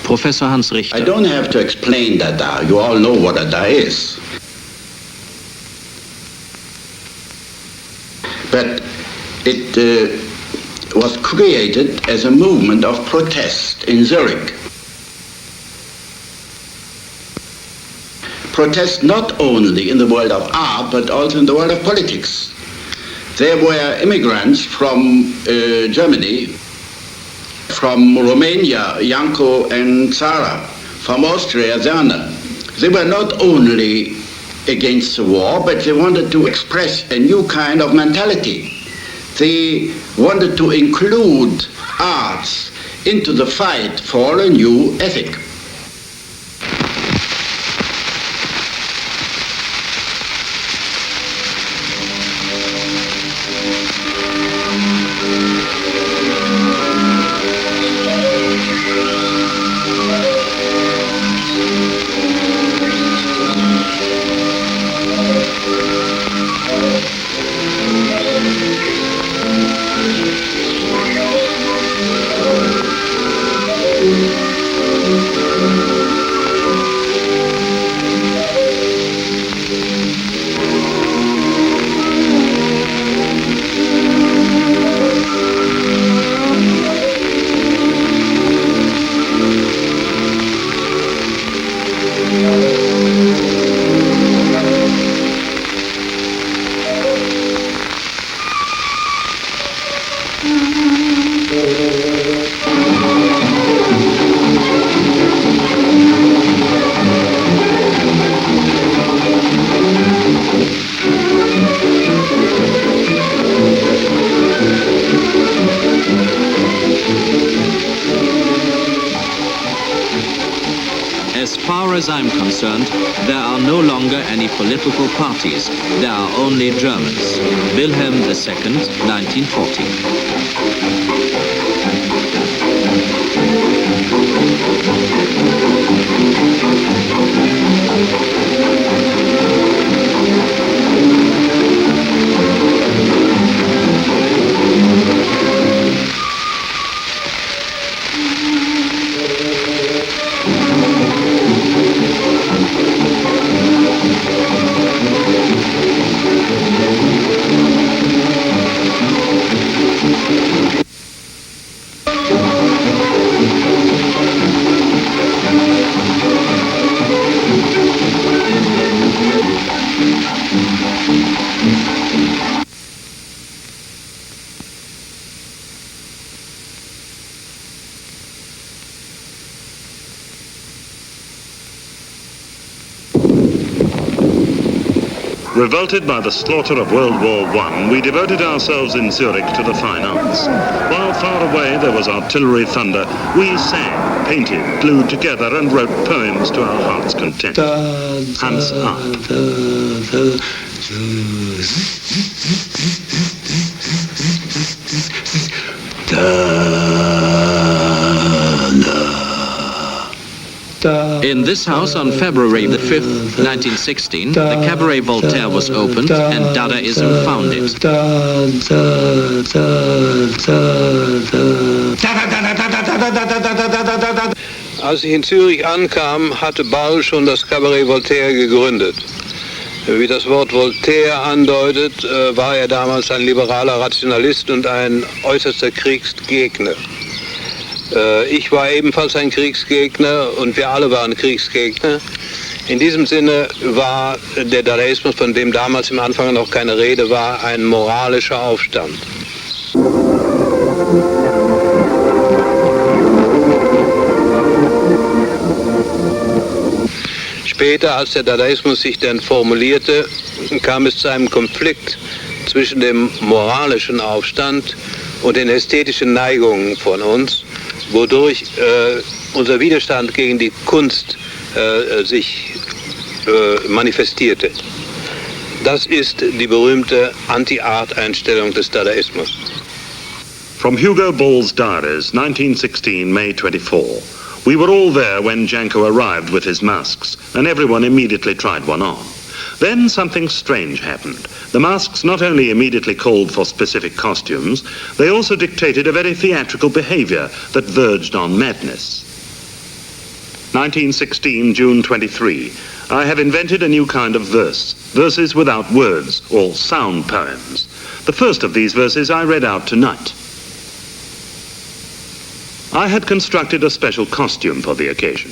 Professor Hans Richter. I don't have to explain Dada. You all know what Dada is. But it was created as a movement of protest in Zurich. Protest not only in the world of art, but also in the world of politics. There were immigrants from Germany, from Romania, Janko and Sarah, from Austria, Zerner. They were not only against the war, but they wanted to express a new kind of mentality. They wanted to include arts into the fight for a new ethic. As far as I'm concerned, there are no longer any political parties. There are only Germans. Wilhelm II, 1940. Revolted by the slaughter of World War I, we devoted ourselves in Zurich to the fine arts. While far away there was artillery thunder, we sang, painted, glued together and wrote poems to our heart's content. Hans Arndt. In this house on February the 5th, 1916, the Cabaret Voltaire was opened and Dadaism founded. Als ich in Zürich ankam, hatte Ball schon das Cabaret Voltaire gegründet. Wie das Wort Voltaire andeutet, war er damals ein liberaler Rationalist und ein äußerster Kriegsgegner. Ich war ebenfalls ein Kriegsgegner und wir alle waren Kriegsgegner. In diesem Sinne war der Dadaismus, von dem damals im Anfang noch keine Rede war, ein moralischer Aufstand. Später, als der Dadaismus sich dann formulierte, kam es zu einem Konflikt zwischen dem moralischen Aufstand und den ästhetischen Neigungen von uns, wodurch unser Widerstand gegen die Kunst sich manifestierte. Das ist die berühmte Anti-Art-Einstellung des Dadaismus. From Hugo Ball's diaries, 1916, May 24. We were all there when Janko arrived with his masks, and everyone immediately tried one on. Then something strange happened. The masks not only immediately called for specific costumes, they also dictated a very theatrical behavior that verged on madness. 1916, June 23. I have invented a new kind of verse, verses without words, or sound poems. The first of these verses I read out tonight. I had constructed a special costume for the occasion.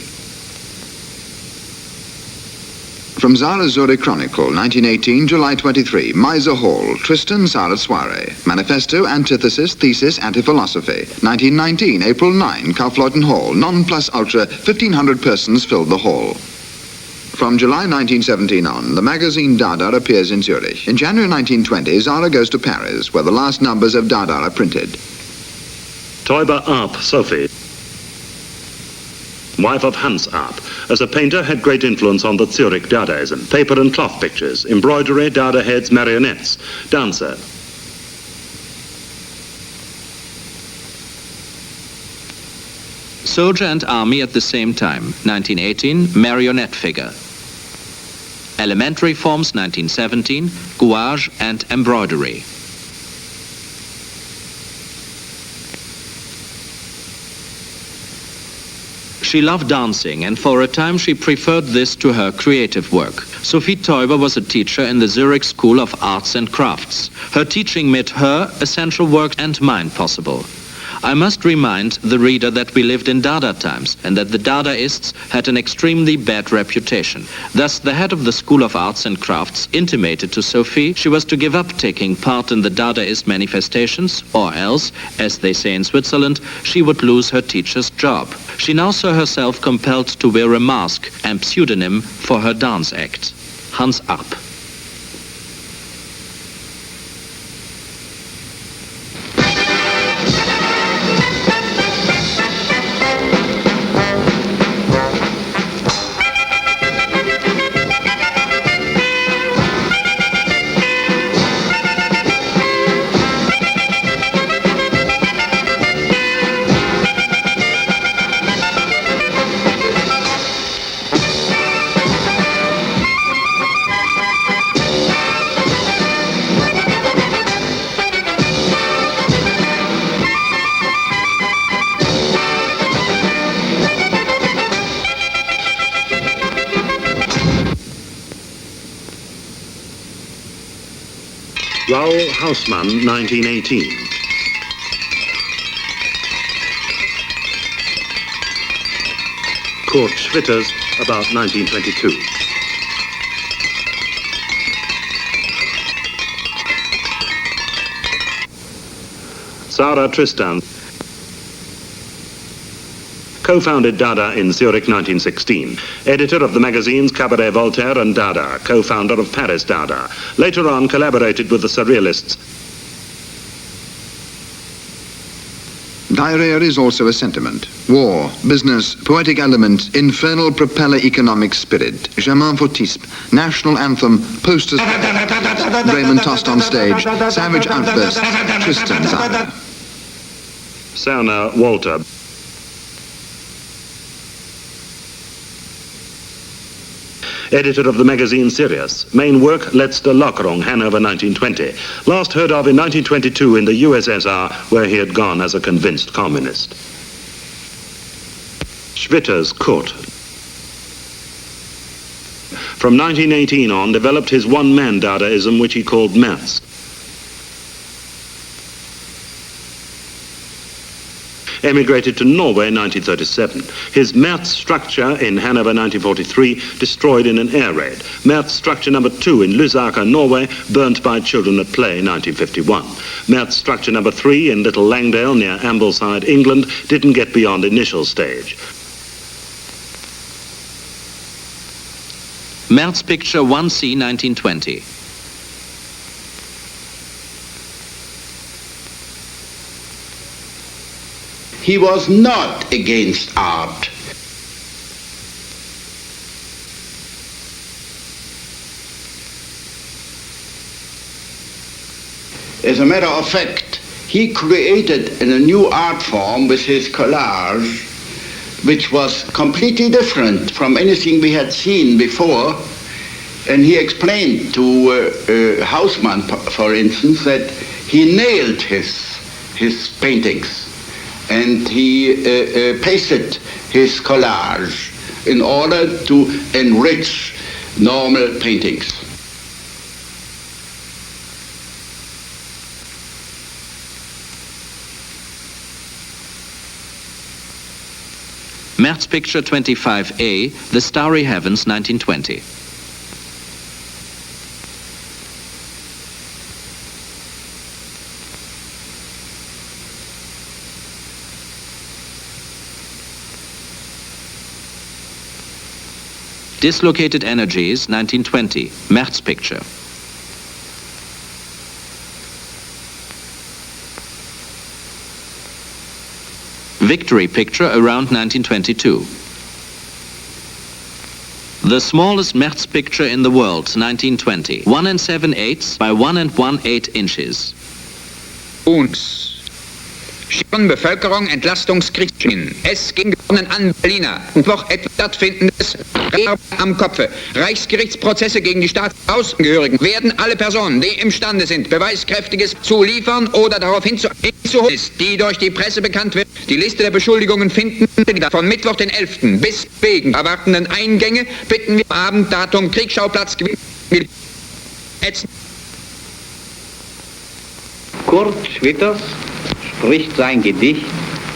From Zara Zurich Chronicle, 1918, July 23, Miser Hall, Tristan Zara Soiree. Manifesto, Antithesis, Thesis, Anti-Philosophy. 1919, April 9, Kaufleuten Hall, non plus ultra, 1,500 persons filled the hall. From July 1917 on, the magazine Dada appears in Zurich. In January 1920, Zara goes to Paris, where the last numbers of Dada are printed. Teuber Arp, Sophie, wife of Hans Arp, as a painter had great influence on the Zurich Dadaism. Paper and cloth pictures, embroidery, Dada heads, marionettes, dancer. Soldier and Army at the same time, 1918, marionette figure. Elementary forms, 1917, gouache and embroidery. She loved dancing, and for a time she preferred this to her creative work. Sophie Teuber was a teacher in the Zurich School of Arts and Crafts. Her teaching made her essential work and mine possible. I must remind the reader that we lived in Dada times and that the Dadaists had an extremely bad reputation. Thus, the head of the School of Arts and Crafts intimated to Sophie she was to give up taking part in the Dadaist manifestations, or else, as they say in Switzerland, she would lose her teacher's job. She now saw herself compelled to wear a mask and pseudonym for her dance act, Hans Arp. Raoul Hausmann, 1918. Kurt Schwitters, about 1922. Zara Tristan co-founded Dada in Zurich 1916, editor of the magazines Cabaret Voltaire and Dada, co-founder of Paris Dada. Later on collaborated with the Surrealists. Diarrhea is also a sentiment. War, business, poetic element, infernal propeller economic spirit, Germain Fautisme, national anthem, posters, Raymond tossed on stage, savage outbursts, Tristan Zara. Sauna Walter. Editor of the magazine Sirius. Main work, Letzte Lockerung, Hanover 1920. Last heard of in 1922 in the USSR, where he had gone as a convinced communist. Schwitters Kurt. From 1918 on, developed his one-man Dadaism, which he called Merz. Emigrated to Norway in 1937. His Merz structure in Hanover 1943 destroyed in an air raid. Merz structure number 2 in Lusaka, Norway, burnt by children at play 1951. Merz structure number 3 in Little Langdale near Ambleside, England, didn't get beyond initial stage. Merz picture 1C 1920. he was not against art. As a matter of fact, he created a new art form with his collage, which was completely different from anything we had seen before. And he explained to Haussmann, for instance, that he nailed his paintings and he pasted his collage in order to enrich normal paintings. Merz picture 25A, The Starry Heavens, 1920. Dislocated Energies, 1920, Merz picture. Victory picture around 1922. The smallest Merz picture in the world, 1920, 1 7/8 by 1 1/8 inches. Uns. Bevölkerung Entlastungskrieg. Es ging gewonnen an Berliner und noch etwas stattfindendes am Kopfe. Reichsgerichtsprozesse gegen die Staatsaußenangehörigen werden alle Personen, die imstande sind, Beweiskräftiges zu liefern oder darauf hinzuholen ist, die durch die Presse bekannt wird. Die Liste der Beschuldigungen finden von Mittwoch den 11. bis wegen erwartenden Eingänge bitten wir Abenddatum Kriegsschauplatz Kurt Schwitters spricht sein Gedicht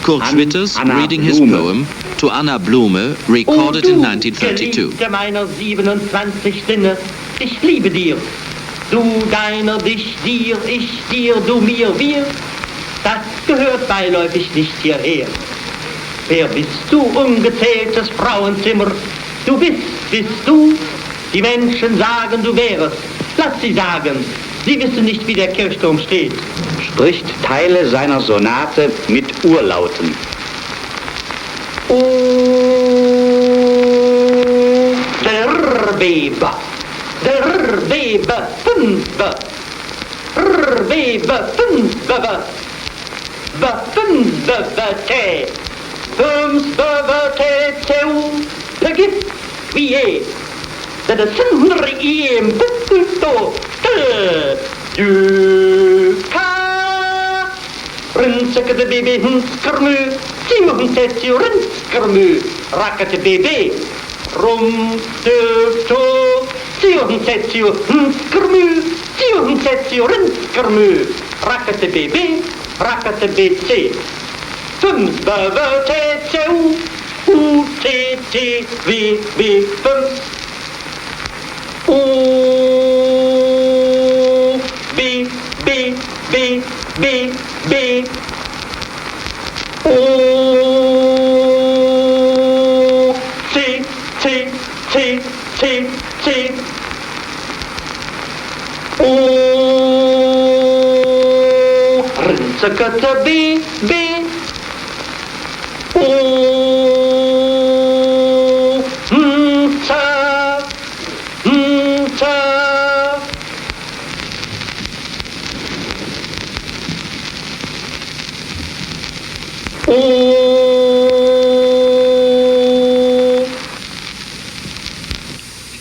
Kurt Schwitters reading his poem to Anna Blume, recorded in 1932. Geliebte meiner 27 Sinne, ich liebe dir. Du deiner, dich, dir, ich, dir, du mir, wir. Das gehört beiläufig nicht hierher. Wer bist du, ungezähltes Frauenzimmer? Du bist du. Die Menschen sagen, du wärest. Lass sie sagen. Sie wissen nicht, wie der Kirchturm steht. spricht Teile seiner Sonate mit Urlauten. Der Weber, fünfe, Weber, fünfe, le gift, wie det sindre i en bukto, du ka, rinsakete baby hunskarmu, tihunset ju rinskarmu, rakete baby, rum, to, tihunset ju hunskarmu, tihunset ju rinskarmu, rakete baby, rakete BC, fünf, U-T-T-W-W 5 U-B-B-B-B-B O-C-C-C-C-C O-Rinzakata-B-B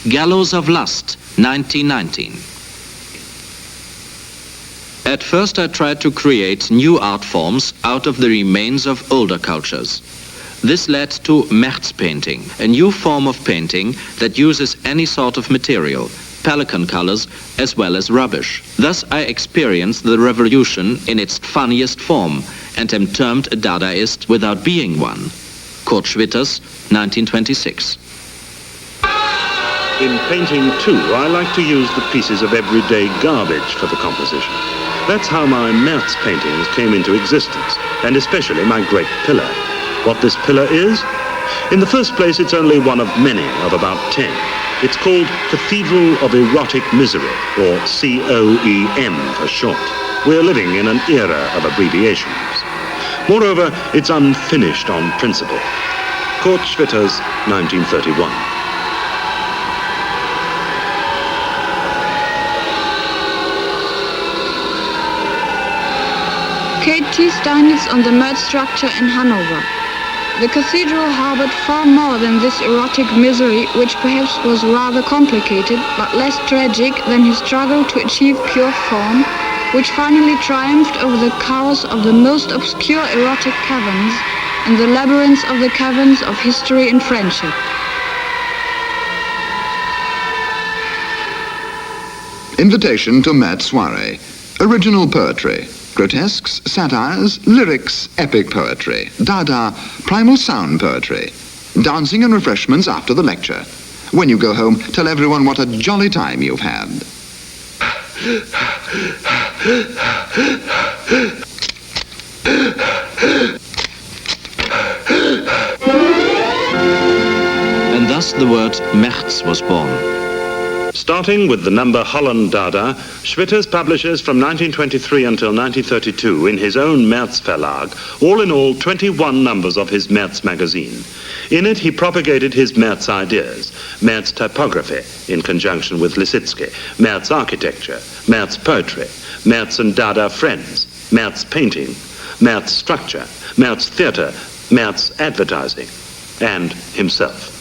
Gallows of Lust, 1919. At first I tried to create new art forms out of the remains of older cultures. This led to Merz painting, a new form of painting that uses any sort of material, pelican colors as well as rubbish. Thus I experienced the revolution in its funniest form and am termed a Dadaist without being one. Kurt Schwitters, 1926. In painting, too, I like to use the pieces of everyday garbage for the composition. That's how my Merz paintings came into existence, and especially my great pillar. What this pillar is? In the first place, it's only one of many, of about 10. It's called Cathedral of Erotic Misery, or COEM for short. We're living in an era of abbreviations. Moreover, it's unfinished on principle. Kurt Schwitters, 1931. K.T. Steinitz on the Merz structure in Hanover. The cathedral harbored far more than this erotic misery, which perhaps was rather complicated but less tragic than his struggle to achieve pure form, which finally triumphed over the chaos of the most obscure erotic caverns and the labyrinths of the caverns of history and friendship. Invitation to Merz soirée. Original poetry. Grotesques, satires, lyrics, epic poetry. Dada, primal sound poetry. Dancing and refreshments after the lecture. When you go home, tell everyone what a jolly time you've had. And thus the word Merz was born. Starting with the number Holland Dada, Schwitters publishes from 1923 until 1932 in his own Merz Verlag, all in all 21 numbers of his Merz magazine. In it he propagated his Merz ideas, Merz typography in conjunction with Lisitsky, Merz architecture, Merz poetry, Merz and Dada friends, Merz painting, Merz structure, Merz theater, Merz advertising, and himself.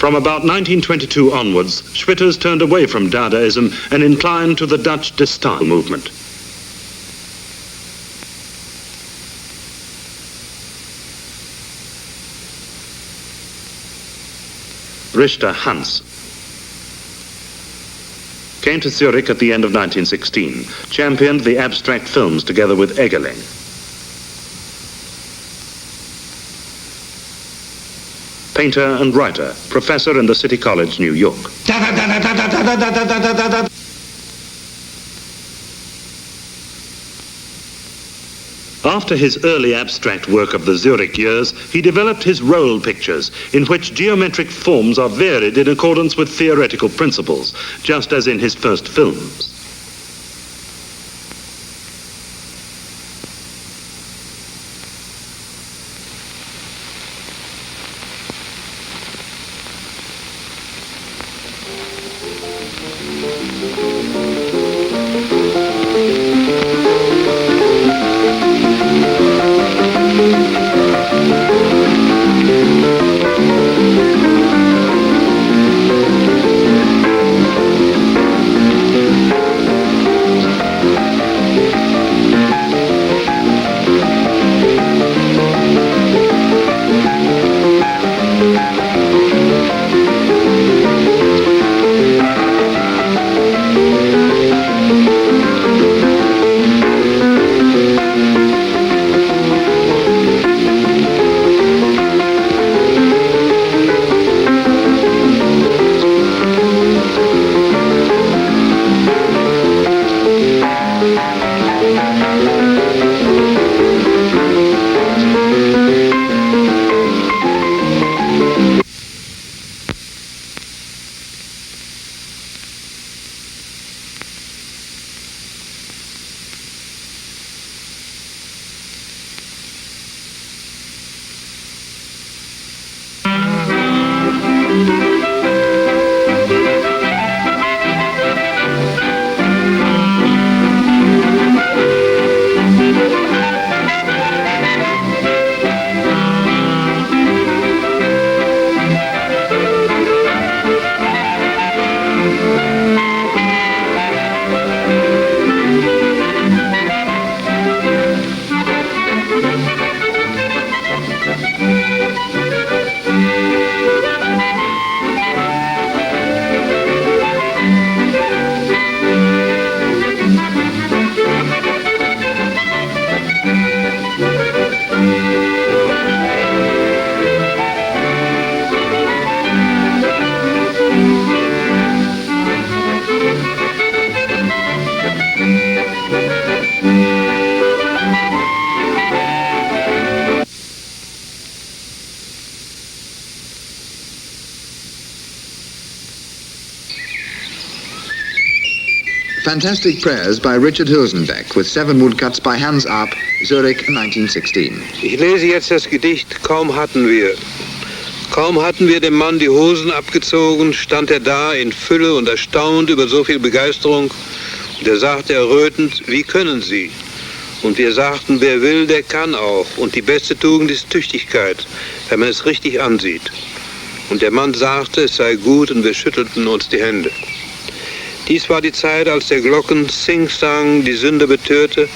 From about 1922 onwards, Schwitters turned away from Dadaism and inclined to the Dutch De Stijl movement. Richter Hans came to Zurich at the end of 1916, championed the abstract films together with Egerling. Painter and writer, professor in the City College, New York. After his early abstract work of the Zurich years, he developed his roll pictures, in which geometric forms are varied in accordance with theoretical principles, just as in his first films. Fantastic Prayers by Richard Huelsenbeck with 7 woodcuts by Hans Arp, Zurich, 1916. Ich lese jetzt das Gedicht Kaum hatten wir. Kaum hatten wir dem Mann die Hosen abgezogen, stand er da in Fülle und erstaunt über so viel Begeisterung. Und er sagte errötend, wie können Sie? Und wir sagten, wer will, der kann auch. Und die beste Tugend ist Tüchtigkeit, wenn man es richtig ansieht. Und der Mann sagte, es sei gut, und wir schüttelten uns die Hände. Dies war die Zeit, als der Glocken Sing-Sang die Sünder betörte,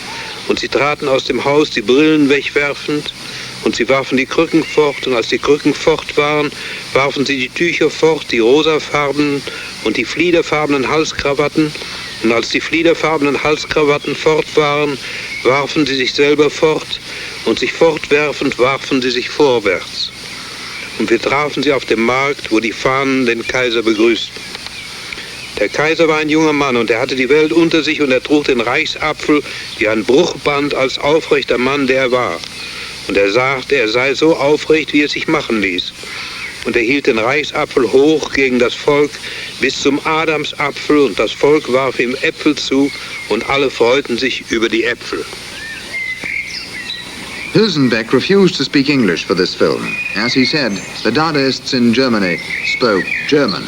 und sie traten aus dem Haus, die Brillen wegwerfend, und sie warfen die Krücken fort, und als die Krücken fort waren, warfen sie die Tücher fort, die rosafarbenen und die fliederfarbenen Halskrawatten, und als die fliederfarbenen Halskrawatten fort waren, warfen sie sich selber fort, und sich fortwerfend warfen sie sich vorwärts. Und wir trafen sie auf dem Markt, wo die Fahnen den Kaiser begrüßten. Der Kaiser war ein junger Mann, und er hatte die Welt unter sich, und er trug den Reichsapfel wie ein Bruchband als aufrechter Mann, der er war. Und er sagte, er sei so aufrecht, wie es sich machen ließ. Und er hielt den Reichsapfel hoch gegen das Volk bis zum Adamsapfel, und das Volk warf ihm Äpfel zu, und alle freuten sich über die Äpfel. Huelsenbeck refused to speak English for this film. As he said, the Dadaists in Germany spoke German.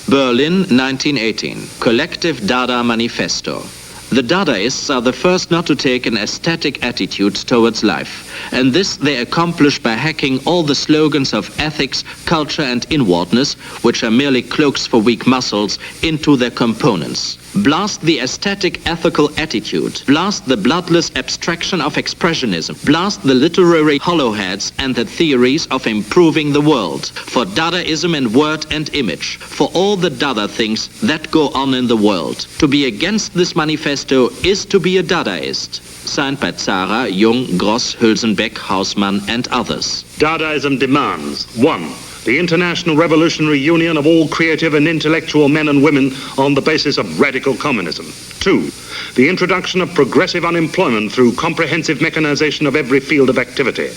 Berlin, 1918. Collective Dada Manifesto. The Dadaists are the first not to take an aesthetic attitude towards life, and this they accomplish by hacking all the slogans of ethics, culture and inwardness, which are merely cloaks for weak muscles, into their components. Blast the aesthetic ethical attitude, blast the bloodless abstraction of expressionism, blast the literary hollowheads and the theories of improving the world, for Dadaism in word and image, for all the Dada things that go on in the world. To be against this manifesto is to be a Dadaist. Signed by Zara, Jung, Gross, Huelsenbeck, Hausmann and others. Dadaism demands 1. The international revolutionary union of all creative and intellectual men and women on the basis of radical communism. 2. The introduction of progressive unemployment through comprehensive mechanization of every field of activity.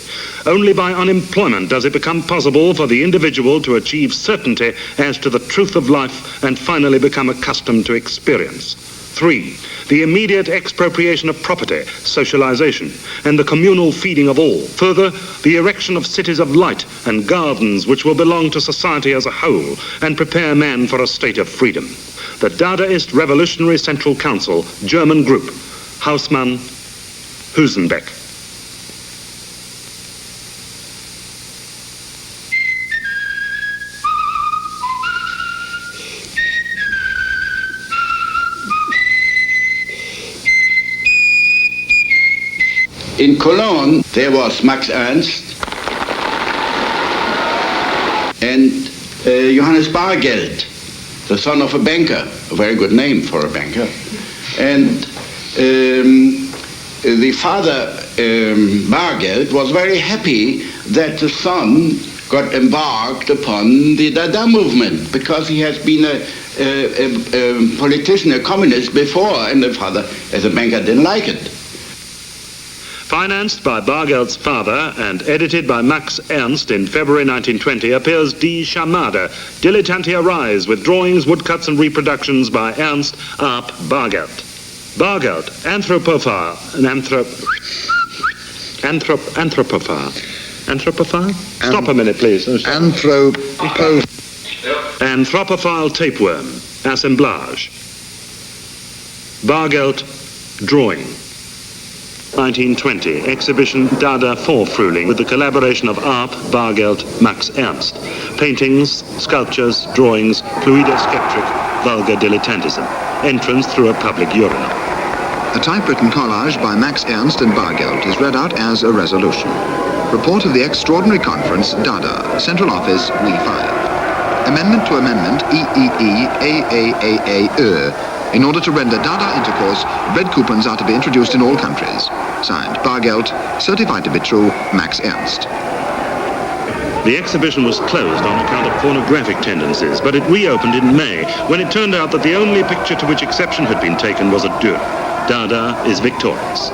Only by unemployment does it become possible for the individual to achieve certainty as to the truth of life and finally become accustomed to experience. 3. The immediate expropriation of property, socialization, and the communal feeding of all. Further, the erection of cities of light and gardens which will belong to society as a whole and prepare man for a state of freedom. The Dadaist Revolutionary Central Council, German Group, Hausmann, Huelsenbeck. In Cologne, there was Max Ernst and Johannes Bargeld, the son of a banker, a very good name for a banker. And the father, Bargeld, was very happy that the son got embarked upon the Dada movement because he has been a politician, a communist before, and the father, as a banker, didn't like it. Financed by Bargeld's father and edited by Max Ernst in February 1920 appears Die Schamade, Dilettantia Rise, with drawings, woodcuts and reproductions by Ernst Arp Bargeld. Bargeld, anthropophile, anthropophile? Stop a minute, please. Anthropophile tapeworm, assemblage. Bargeld, drawing. 1920, exhibition Dada Vorfrühling with the collaboration of Arp, Bargeld, Max Ernst. Paintings, sculptures, drawings, Fluida Skeptric, vulgar dilettantism. Entrance through a public urinal. A typewritten collage by Max Ernst and Bargeld is read out as a resolution. Report of the Extraordinary Conference, Dada, Central Office, We5. Amendment to Amendment EEE-AAAAE. In order to render Dada intercourse, bread coupons are to be introduced in all countries. Signed, Bargeld, certified to be true, Max Ernst. The exhibition was closed on account of pornographic tendencies, but it reopened in May, when it turned out that the only picture to which exception had been taken was a deux. Dada is victorious.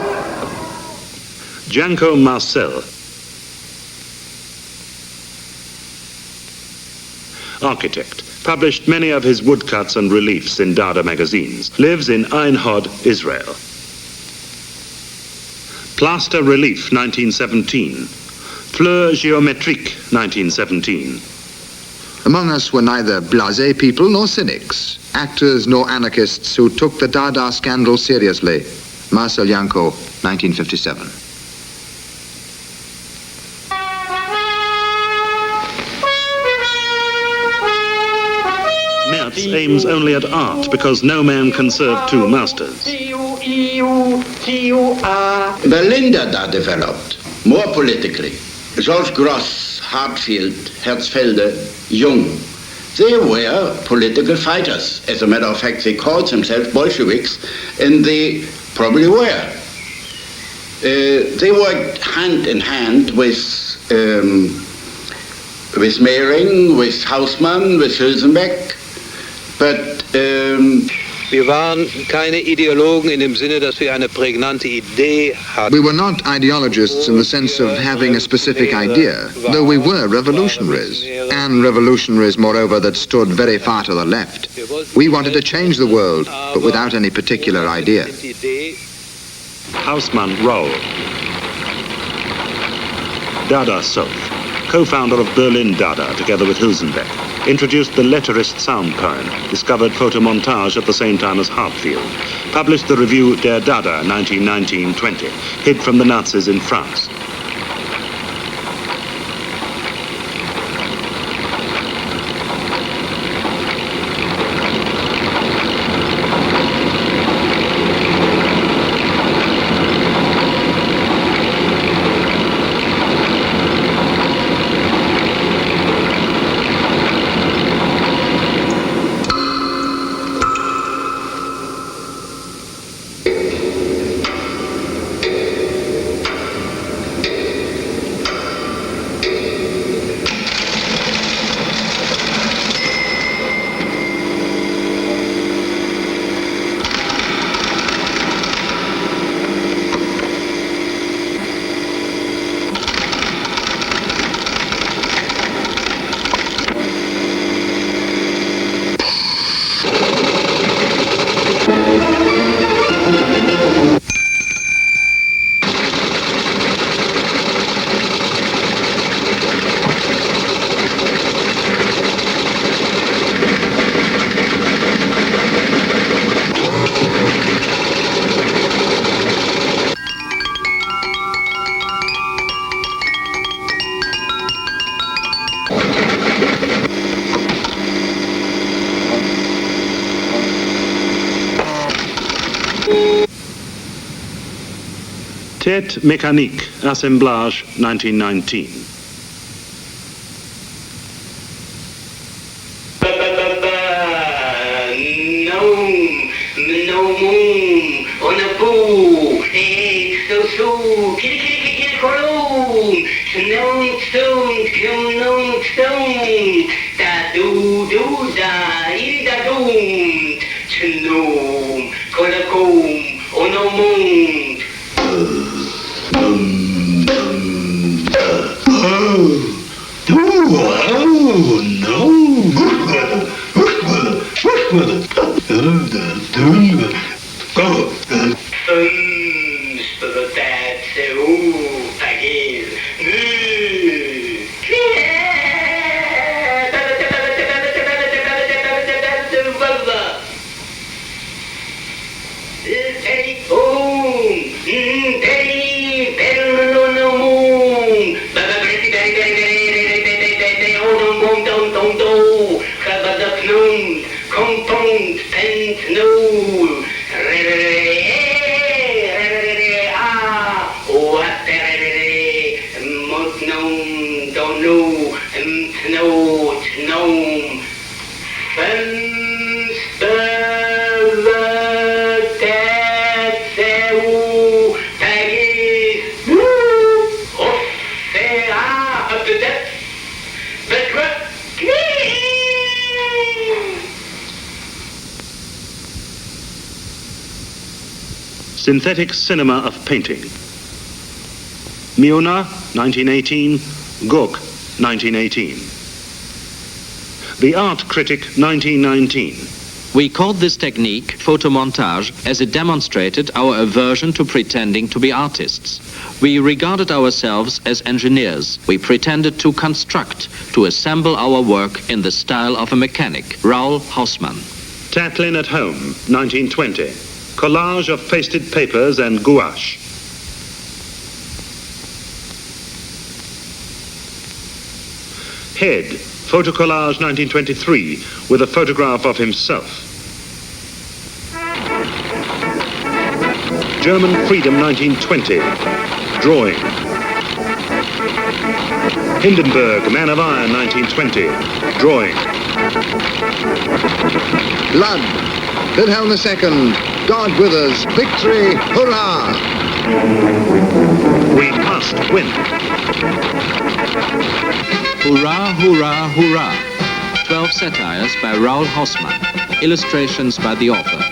Janko Marcel. architect, published many of his woodcuts and reliefs in Dada magazines, lives in Ein Hod, Israel. Plaster Relief, 1917. Fleur Géométrique, 1917. Among us were neither blasé people nor cynics, actors nor anarchists who took the Dada scandal seriously. Marcel Janko, 1957. Merz aims only at art because no man can serve two masters. Berlin Dada developed more politically. George Gross, Hartfield, Herzfelde, Jung, they were political fighters. As a matter of fact, they called themselves Bolsheviks, and they probably were. They worked hand in hand with Mehring, with Hausmann, with Hülsenbeck, but wir waren keine Ideologen in dem Sinne, dass wir eine prägnante Idee hatten. We were not ideologists in the sense of having a specific idea, though we were revolutionaries, and revolutionaries, moreover, that stood very far to the left. We wanted to change the world, but without any particular idea. Hausmann Roll. Dada Sof, co-founder of Berlin Dada together with Hülsenbeck, introduced the letterist sound poem, discovered photomontage at the same time as Hartfield, published the review Der Dada 1919-20, hid from the Nazis in France. Tête mécanique, assemblage, 1919. Synthetic cinema of painting. Miona, 1918, Gogh, 1918. The Art Critic, 1919. We called this technique photomontage as it demonstrated our aversion to pretending to be artists. We regarded ourselves as engineers. We pretended to construct, to assemble our work in the style of a mechanic. Raoul Haussmann. Tatlin at Home, 1920. Collage of pasted papers and gouache. Head, photocollage 1923, with a photograph of himself. German Freedom 1920, drawing. Hindenburg, Man of Iron 1920, drawing. Blood, Wilhelm II, God with us, victory, hurrah! We must win. Hurrah, hurrah, hurrah. 12 satires by Raoul Haussmann. Illustrations by the author.